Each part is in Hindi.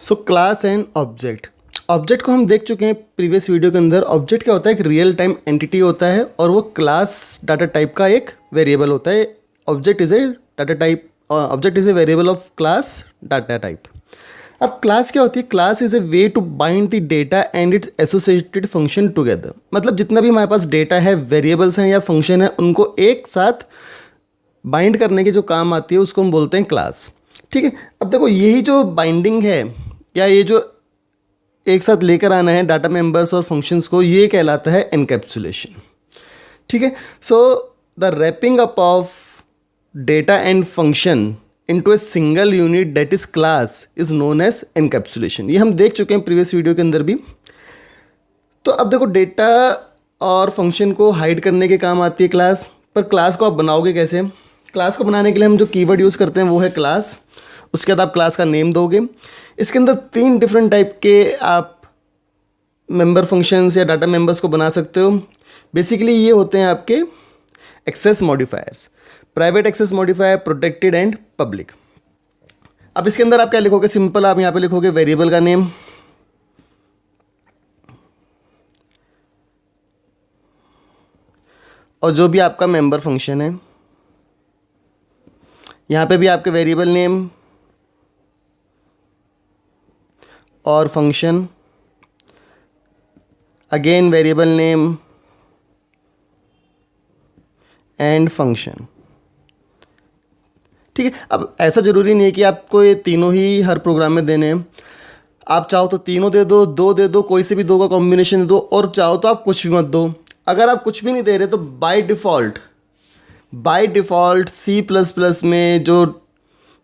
So class and object. Object को हम देख चुके हैं प्रीवियस वीडियो के अंदर। ऑब्जेक्ट क्या होता है? एक रियल टाइम एंटिटी होता है और वो क्लास डाटा टाइप का एक वेरिएबल होता है। Object is a data type, object is a variable of class data type. अब क्लास क्या होती है? Class is a way to bind the data and its associated function together. मतलब जितना भी हमारे पास डेटा है, वेरिएबल्स हैं या फंक्शन है, उनको एक साथ बाइंड करने के जो काम आती है उसको हम बोलते हैं क्लास। ठीक है। अब देखो यही जो बाइंडिंग है या ये जो एक साथ लेकर आना है डाटा मेंबर्स और फंक्शंस को, ये कहलाता है एनकैप्सुलेशन। ठीक है। So the wrapping up of data and function into a single unit that is class is known as encapsulation. ये हम देख चुके हैं प्रीवियस वीडियो के अंदर भी। तो अब देखो डेटा और फंक्शन को हाइड करने के काम आती है क्लास, पर क्लास को आप बनाओगे कैसे? क्लास को बनाने के लिए हम जो कीवर्ड यूज़ करते हैं वो है क्लास। उसके बाद आप क्लास का नेम दोगे। इसके अंदर 3 डिफरेंट टाइप के आप मेंबर फंक्शंस या डाटा मेंबर्स को बना सकते हो। बेसिकली ये होते हैं आपके access modifiers, private access modifier, protected and public. अब इसके अंदर आप क्या लिखोगे? सिंपल आप यहाँ पे लिखोगे वेरिएबल का नेम, और जो भी आपका मेंबर फंक्शन है, यहाँ पे भी आपके वेरिएबल नेम और function, again variable name and function. ठीक है। अब ऐसा ज़रूरी नहीं है कि आपको ये तीनों ही हर प्रोग्राम में देने हैं। आप चाहो तो तीनों दे दो, 2 दे दो, कोई से भी 2 का कॉम्बिनेशन दे दो, और चाहो तो आप कुछ भी मत दो। अगर आप कुछ भी नहीं दे रहे तो बाय डिफ़ॉल्ट C++ में जो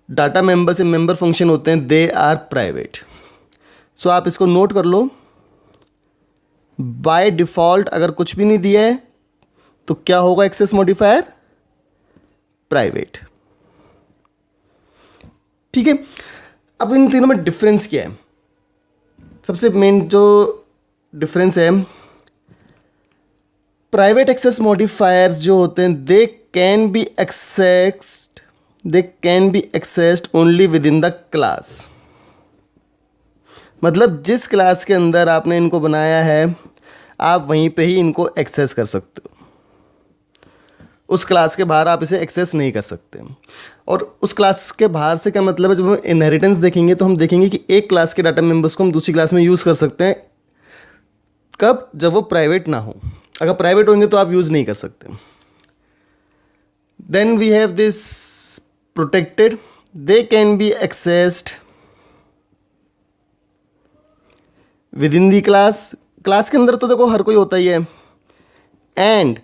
डाटा मेंबर से मेंबर फंक्शन होते हैं दे आर प्राइवेट। सो आप इसको नोट कर लो। बाय डिफ़ॉल्ट अगर कुछ भी नहीं दिया है तो क्या होगा? Access modifier private. ठीक है। अब इन तीनों में डिफरेंस क्या है? सबसे मेन जो डिफरेंस है, प्राइवेट एक्सेस मॉडिफायर्स जो होते हैं दे can be accessed only with in the class. मतलब जिस क्लास के अंदर आपने इनको बनाया है आप वहीं पे ही इनको एक्सेस कर सकते हो। उस क्लास के बाहर आप इसे एक्सेस नहीं कर सकते। और उस क्लास के बाहर से क्या मतलब है? जब हम इनहेरिटेंस देखेंगे तो हम देखेंगे कि एक क्लास के डाटा मेंबर्स को हम दूसरी क्लास में यूज़ कर सकते हैं। कब? जब वो प्राइवेट ना हो। अगर प्राइवेट होंगे तो आप यूज़ नहीं कर सकते। Then we have this protected, they can be accessed within the class. Class के अंदर तो देखो हर कोई होता ही है। एंड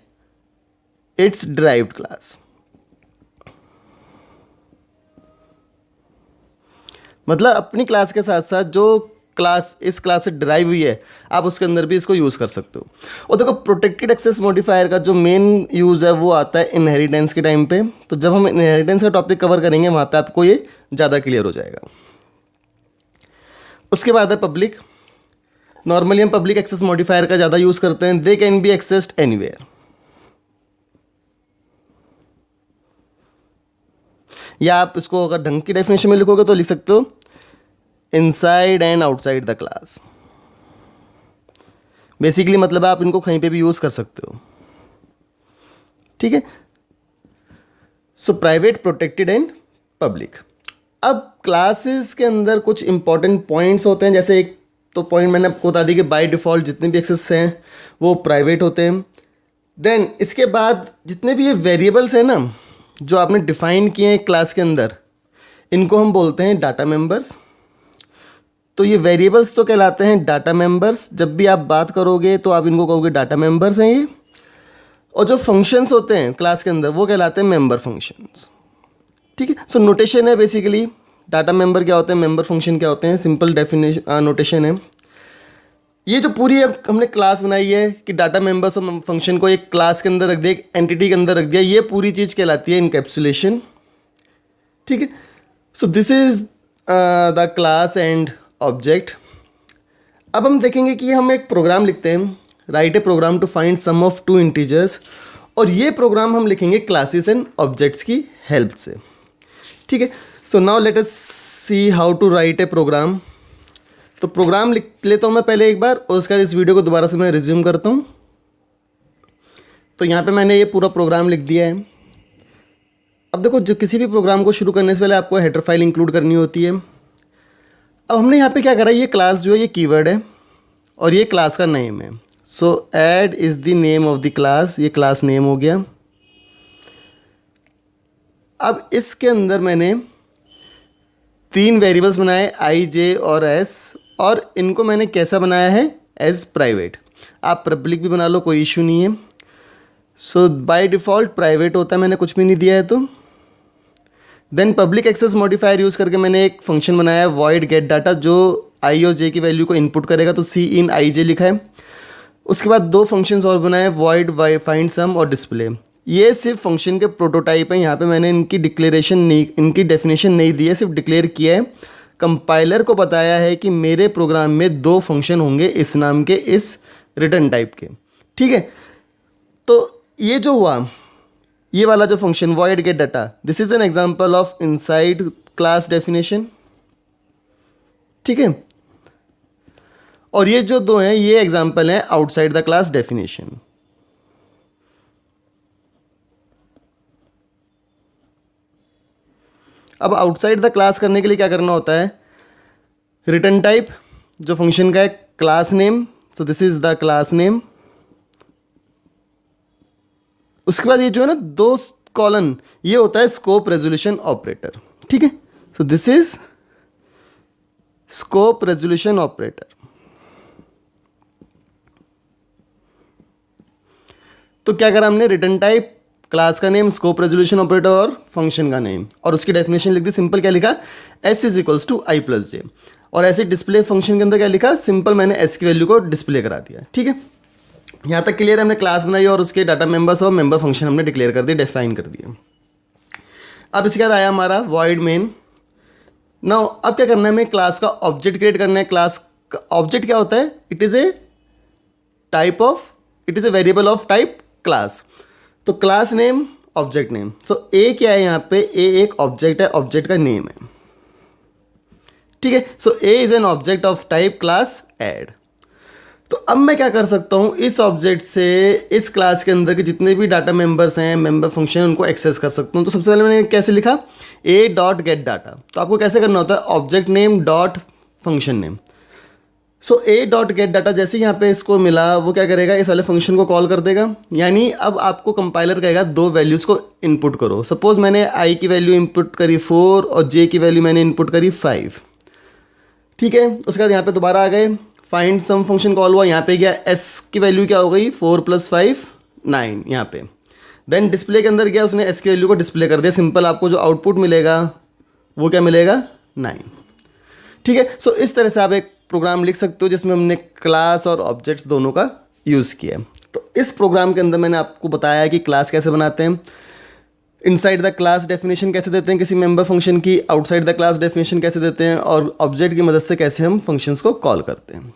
इट्स डिराइव्ड क्लास, मतलब अपनी क्लास के साथ साथ जो क्लास इस क्लास से डिराइव हुई है आप उसके अंदर भी इसको यूज़ कर सकते हो। और देखो प्रोटेक्टेड एक्सेस मॉडिफायर का जो मेन यूज़ है वो आता है इनहेरिटेंस के टाइम पे। तो जब हम इनहेरिटेंस का टॉपिक कवर करेंगे वहाँ पे आपको ये ज़्यादा क्लियर हो जाएगा। उसके बाद है पब्लिक। नॉर्मली हम पब्लिक एक्सेस मॉडिफायर का ज़्यादा यूज़ करते हैं। दे कैन बी एक्सेस्ड एनीवेयर, या आप इसको अगर ढंग की डेफिनेशन में लिखोगे तो लिख सकते हो inside and outside the class. Basically मतलब आप इनको कहीं पे भी यूज़ कर सकते हो। ठीक है। So private, protected and public. अब क्लासेस के अंदर कुछ इंपॉर्टेंट पॉइंट्स होते हैं। जैसे एक तो पॉइंट मैंने आपको बता दी कि बाय डिफ़ॉल्ट जितने भी एक्सेस हैं वो प्राइवेट होते हैं। देन इसके बाद जितने भी ये वेरिएबल्स हैं ना जो आपने डिफ़ाइन किए हैं क्लास के अंदर, इनको हम बोलते हैं डाटा मेंबर्स। तो ये वेरिएबल्स तो कहलाते हैं डाटा मेंबर्स। जब भी आप बात करोगे तो आप इनको कहोगे डाटा मेंबर्स हैं ये। और जो फंक्शंस होते हैं क्लास के अंदर वो कहलाते हैं मेंबर फंक्शंस। ठीक है। सो नोटेशन है बेसिकली डाटा मेंबर क्या होते हैं, मेंबर फंक्शन क्या होते हैं, सिंपल डेफिनेशन नोटेशन है। ये जो पूरी हमने क्लास बनाई है कि डाटा मेंबर्स और फंक्शन को एक क्लास के अंदर रख दिया, एक एंटिटी के अंदर रख दिया, ये पूरी चीज़ कहलाती है इनकैप्सुलेशन। ठीक है। So this is the class and object. अब हम देखेंगे कि हम एक प्रोग्राम लिखते हैं, write a program to find sum of 2 integers, और ये प्रोग्राम हम लिखेंगे क्लासेस एंड ऑब्जेक्ट्स की हेल्प से। ठीक है। So now let us see how to write a program. तो प्रोग्राम लिख लेता हूँ मैं पहले एक बार, और उसके बाद इस वीडियो को दोबारा से मैं रिज्यूम करता हूँ। तो यहाँ पे मैंने ये पूरा प्रोग्राम लिख दिया है। अब देखो, जो किसी भी प्रोग्राम को शुरू करने से पहले आपको हेडर फाइल इंक्लूड करनी होती है। अब हमने यहाँ पे क्या करा, ये क्लास जो है ये कीवर्ड है और ये क्लास का नेम है। सो add is the name of the class, ये क्लास नेम हो गया। अब इसके अंदर मैंने 3 वेरिएबल्स बनाए, आई, जे और एस, और इनको मैंने कैसा बनाया है, एज प्राइवेट। आप पब्लिक भी बना लो, कोई इशू नहीं है। सो बाय डिफ़ॉल्ट प्राइवेट होता है, मैंने कुछ भी नहीं दिया है। तो then public access modifier use करके मैंने एक फंक्शन बनाया है, वॉइड गेट डाटा, जो आई और जे की वैल्यू को इनपुट करेगा। तो सी इन आई जे लिखा है। उसके बाद 2 फंक्शंस और बनाए, वॉइड फाइंड सम और डिस्प्ले। ये सिर्फ फंक्शन के प्रोटोटाइप हैं, यहाँ पे मैंने इनकी डिक्लेरेशन नहीं, इनकी डेफिनेशन नहीं दी है, सिर्फ डिक्लेयर किया है। कंपाइलर को बताया है कि मेरे प्रोग्राम में 2 फंक्शन होंगे इस नाम के, इस रिटर्न टाइप के। ठीक है, तो ये जो हुआ, ये वाला जो function void gate data, this is an example of inside class definition. ठीक है, और ये जो 2 हैं ये एग्जांपल हैं आउटसाइड द क्लास डेफिनेशन। अब आउटसाइड द क्लास करने के लिए क्या करना होता है, रिटर्न टाइप जो फंक्शन का है, class name, so this is the class name. उसके बाद ये जो है ना 2 कॉलन, ये होता है स्कोप रेजोल्यूशन ऑपरेटर। ठीक है, so this is scope resolution operator. तो क्या करा हमने, रिटर्न टाइप, क्लास का नेम, स्कोप रेजोल्यूशन ऑपरेटर और फंक्शन का नेम, और उसकी डेफिनेशन लिख दी। सिंपल क्या लिखा, S is equals to I plus J. और ऐसे डिस्प्ले फंक्शन के अंदर क्या लिखा, सिंपल मैंने एस की वैल्यू को डिस्प्ले करा दिया। ठीक है, यहाँ तक क्लियर है। हमने क्लास बनाई और उसके डाटा मेंबर्स और मेंबर फंक्शन हमने डिक्लेयर कर दिए, डिफाइन कर दिए। अब इसके बाद आया हमारा वॉइड मेन। नाउ अब क्या करना है, हमें क्लास का ऑब्जेक्ट क्रिएट करना है। क्लास का ऑब्जेक्ट क्या होता है, it is a type of, it is a variable of type class. तो क्लास नेम, ऑब्जेक्ट नेम। सो ए क्या है यहाँ पे, ए एक ऑब्जेक्ट है, ऑब्जेक्ट का नेम है। ठीक है, so A is an object of type class add. तो अब मैं क्या कर सकता हूँ, इस ऑब्जेक्ट से इस क्लास के अंदर के जितने भी डाटा मेंबर्स हैं, मेंबर फंक्शन, उनको एक्सेस कर सकता हूँ। तो सबसे पहले मैंने कैसे लिखा, ए डॉट गेट डाटा। तो आपको कैसे करना होता है, object name dot function name. सो ए डॉट गेट डाटा जैसे यहाँ पे इसको मिला, वो क्या करेगा, इस वाले फंक्शन को कॉल कर देगा। यानी अब आपको कंपाइलर कहेगा 2 वैल्यूज़ को इनपुट करो। सपोज मैंने आई की वैल्यू इनपुट करी 4 और जे की वैल्यू मैंने इनपुट करी 5। ठीक है, उसके बाद यहाँ पे दोबारा आ गए, फाइंड सम फंक्शन कॉल हुआ, यहाँ पे गया, एस की वैल्यू क्या हो गई, 4 + 5 9 यहाँ पे। देन डिस्प्ले के अंदर गया, उसने एस की वैल्यू को डिस्प्ले कर दिया। सिंपल आपको जो आउटपुट मिलेगा वो क्या मिलेगा, 9। ठीक है, सो इस तरह से आप एक प्रोग्राम लिख सकते हो जिसमें हमने क्लास और ऑब्जेक्ट्स दोनों का यूज़ किया है। तो इस प्रोग्राम के अंदर मैंने आपको बताया है कि क्लास कैसे बनाते हैं, इनसाइड द क्लास डेफिनेशन कैसे देते हैं किसी मेंबर फंक्शन की, आउटसाइड द क्लास डेफिनेशन कैसे देते हैं, और ऑब्जेक्ट की मदद से कैसे हम फंक्शंस को कॉल करते हैं।